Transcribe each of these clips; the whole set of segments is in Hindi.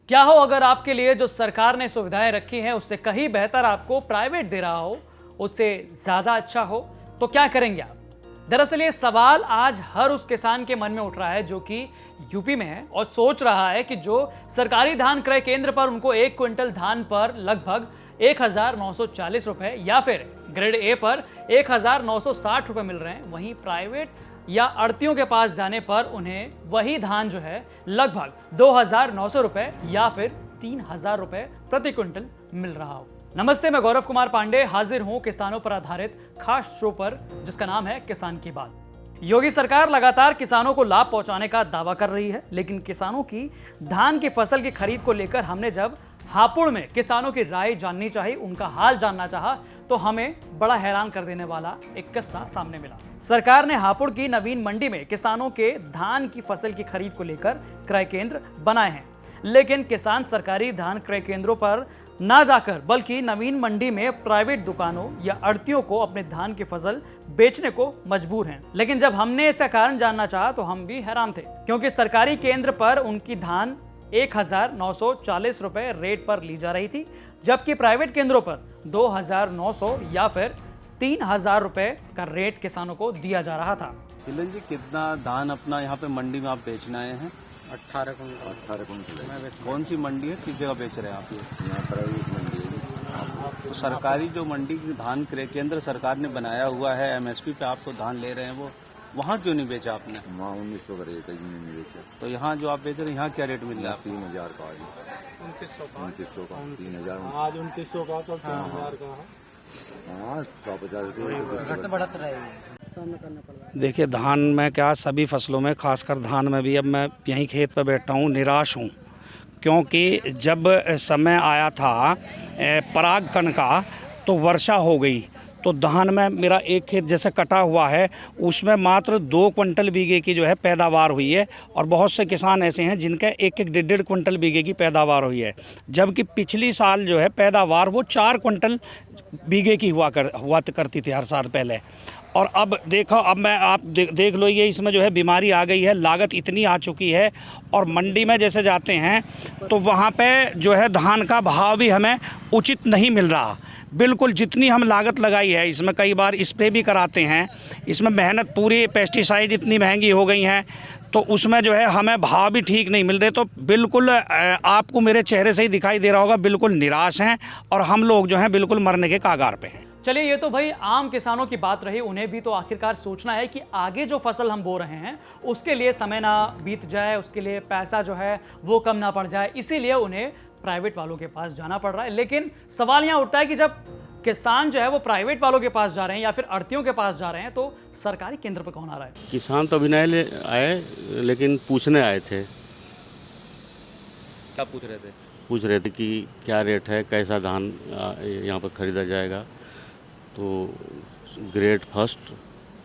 क्या हो अगर आपके लिए जो सरकार ने सुविधाएं रखी हैं उससे कहीं बेहतर आपको प्राइवेट दे रहा हो, उससे ज्यादा अच्छा हो, तो क्या करेंगे आप? दरअसल ये सवाल आज हर उस किसान के मन में उठ रहा है जो कि यूपी में है और सोच रहा है कि जो सरकारी धान क्रय केंद्र पर उनको 1 क्विंटल धान पर लगभग 1940 रुपए या फिर ग्रेड ए पर 1960 रुपए मिल रहे हैं, वहीं प्राइवेट या आड़तियों के पास जाने पर उन्हें वही धान जो है लगभग 2900 रुपए या फिर 3000 रुपए प्रति क्विंटल मिल रहा हो। नमस्ते, मैं गौरव कुमार पांडे हाजिर हूं किसानों पर आधारित खास शो पर जिसका नाम है किसान की बात। योगी सरकार लगातार किसानों को लाभ पहुंचाने का दावा कर रही है, लेकिन किसानों की धान की फसल की खरीद को लेकर हमने जब हापुड़ में किसानों की राय जाननी चाहिए, उनका हाल जानना चाहा, तो हमें बड़ा हैरान कर देने वाला एक किस्सा सामने मिला। सरकार ने हापुड़ की नवीन मंडी में किसानों के धान की फसल की खरीद को लेकर क्रय केंद्र बनाए हैं, लेकिन किसान सरकारी धान क्रय केंद्रों पर ना जाकर बल्कि नवीन मंडी में प्राइवेट दुकानों या आड़तियों को अपने धान की फसल बेचने को मजबूर हैं। लेकिन जब हमने इसका कारण जानना चाहा तो हम भी हैरान थे, क्योंकि सरकारी केंद्र पर उनकी धान 1940 रुपए रेट पर ली जा रही थी, जबकि प्राइवेट केंद्रों पर 2900 या फिर 3000 रुपए का रेट किसानों को दिया जा रहा था। किलन जी, कितना धान अपना यहाँ पे मंडी में आप बेचने आए हैं? 18 कुंटल। कौन सी मंडी है, किस जगह बेच रहे हैं आप ये? यहाँ प्राइवेट मंडी है। तो सरकारी जो मंडी की धान क्रय केंद्र सरकार ने बनाया हुआ है, एमएसपी पे आपको धान ले रहे हैं, वो वहाँ क्यों नहीं बेचा आपने? वहाँ 1900 का रेट है, नहीं बेचा। तो यहाँ जो आप बेच रहे हैं, यहाँ क्या रेट मिल रहा है? 3000 का आज 2900 का 3000 आज 2900 का तो 3000 का है। हाँ 150 रुपये देखिए, धान में क्या सभी फसलों में, खासकर धान में भी, अब मैं यहीं खेत पर बैठा हूँ, निराश हूँ, क्योंकि जब समय आया था परागकण का तो वर्षा हो गई, तो धान में मेरा एक खेत जैसे कटा हुआ है, उसमें मात्र 2 क्विंटल बीघे की जो है पैदावार हुई है, और बहुत से किसान ऐसे हैं जिनके 1-1 1.5 क्विंटल बीघे की पैदावार हुई है, जबकि पिछली साल जो है पैदावार वो 4 क्विंटल बीघे की हुआ करती थी हर साल पहले। और अब देखो, अब मैं आप देख लो, ये इसमें जो है बीमारी आ गई है, लागत इतनी आ चुकी है, और मंडी में जैसे जाते हैं तो वहाँ पे जो है धान का भाव भी हमें उचित नहीं मिल रहा। बिल्कुल जितनी हम लागत लगाई है, इसमें कई बार स्प्रे भी कराते हैं, इसमें मेहनत पूरी, पेस्टिसाइड इतनी महंगी हो गई हैं, तो उसमें जो है हमें भाव भी ठीक नहीं मिल रहे। तो बिल्कुल आपको मेरे चेहरे से ही दिखाई दे रहा होगा, बिल्कुल निराश हैं, और हम लोग जो हैं बिल्कुल मरने के कागार पे हैं। चलिए, ये तो भाई आम किसानों की बात रही, उन्हें भी तो आखिरकार सोचना है कि आगे जो फसल हम बो रहे हैं उसके लिए समय ना बीत जाए, उसके लिए पैसा जो है वो कम ना पड़ जाए, इसीलिए उन्हें प्राइवेट वालों के पास जाना पड़ रहा है। लेकिन सवाल यहाँ उठता है कि जब किसान जो है वो प्राइवेट वालों के पास जा रहे हैं या फिर आड़तियों के पास जा रहे हैं, तो सरकारी केंद्र पर कौन आ रहा है? किसान तो अभी नहीं आए, लेकिन पूछने आए थे। क्या पूछ रहे थे? पूछ रहे थे कि क्या रेट है, कैसा धान यहाँ पर खरीदा जाएगा। तो ग्रेड फर्स्ट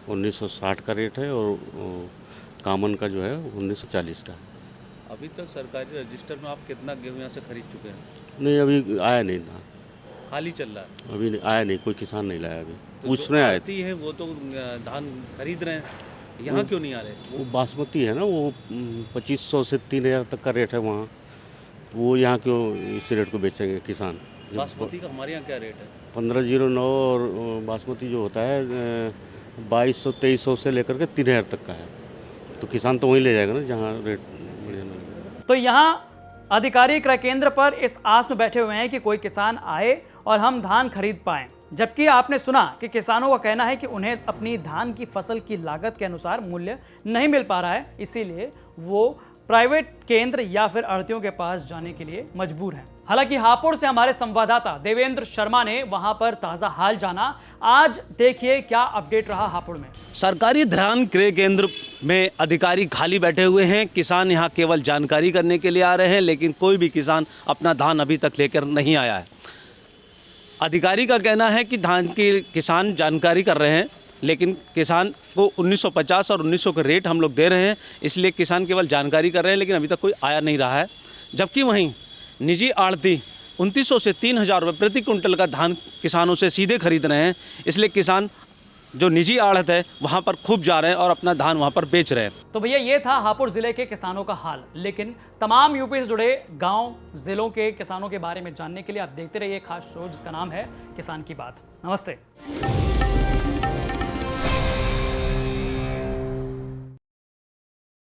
1960 का रेट है, और कॉमन का जो है 1940 का। अभी तक सरकारी रजिस्टर में आप कितना गेहूँ यहाँ से खरीद चुके हैं? नहीं, अभी आया नहीं धान, खाली चल रहा है। अभी आया नहीं, कोई किसान नहीं लाया अभी। तो पूछने आए थे। है वो तो धान खरीद रहे हैं, यहाँ क्यों नहीं आ रहे? वो बासमती है ना, वो 2500 से 3000 तक का रेट है वहाँ, वो यहाँ क्यों इस रेट को बेचेंगे किसान? बासमती का हमारे यहाँ क्या रेट है? 1509, और बासमती जो होता है 2200-2300 से लेकर के 3000 तक का है, तो किसान तो वहीं ले जाएगा ना जहाँ रेट बढ़िया मिलेगा। तो यहाँ अधिकारी क्रय केंद्र पर इस आस में बैठे हुए हैं कि कोई किसान आए और हम धान खरीद पाएं, जबकि आपने सुना कि किसानों का कहना है कि उन्हें अपनी धान की फसल की लागत के अनुसार मूल्य नहीं मिल पा रहा है, इसीलिए वो प्राइवेट केंद्र या फिर आड़तियों के पास जाने के लिए मजबूर हैं। हालांकि हापुड़ से हमारे संवाददाता देवेंद्र शर्मा ने वहां पर ताजा हाल जाना। आज देखिए क्या अपडेट रहा हापुड़ में। सरकारी धान क्रय केंद्र में अधिकारी खाली बैठे हुए हैं, किसान यहां केवल जानकारी करने के लिए आ रहे हैं, लेकिन कोई भी किसान अपना धान अभी तक लेकर नहीं आया है। अधिकारी का कहना है कि धान के किसान जानकारी कर रहे हैं, लेकिन किसान को 1950 और 1900 का रेट हम लोग दे रहे हैं, इसलिए किसान केवल जानकारी कर रहे हैं, लेकिन अभी तक कोई आया नहीं रहा है। जबकि वहीं निजी आड़ती 2900 से 3000 रुपये प्रति क्विंटल का धान किसानों से सीधे खरीद रहे हैं, इसलिए किसान जो निजी आड़त है वहाँ पर खूब जा रहे हैं और अपना धान वहाँ पर बेच रहे हैं। तो भैया ये था हापुड़ जिले के किसानों का हाल। लेकिन तमाम यूपी से जुड़े गांव जिलों के किसानों के बारे में जानने के लिए आप देखते रहिए खास शो जिसका नाम है किसान की बात। नमस्ते।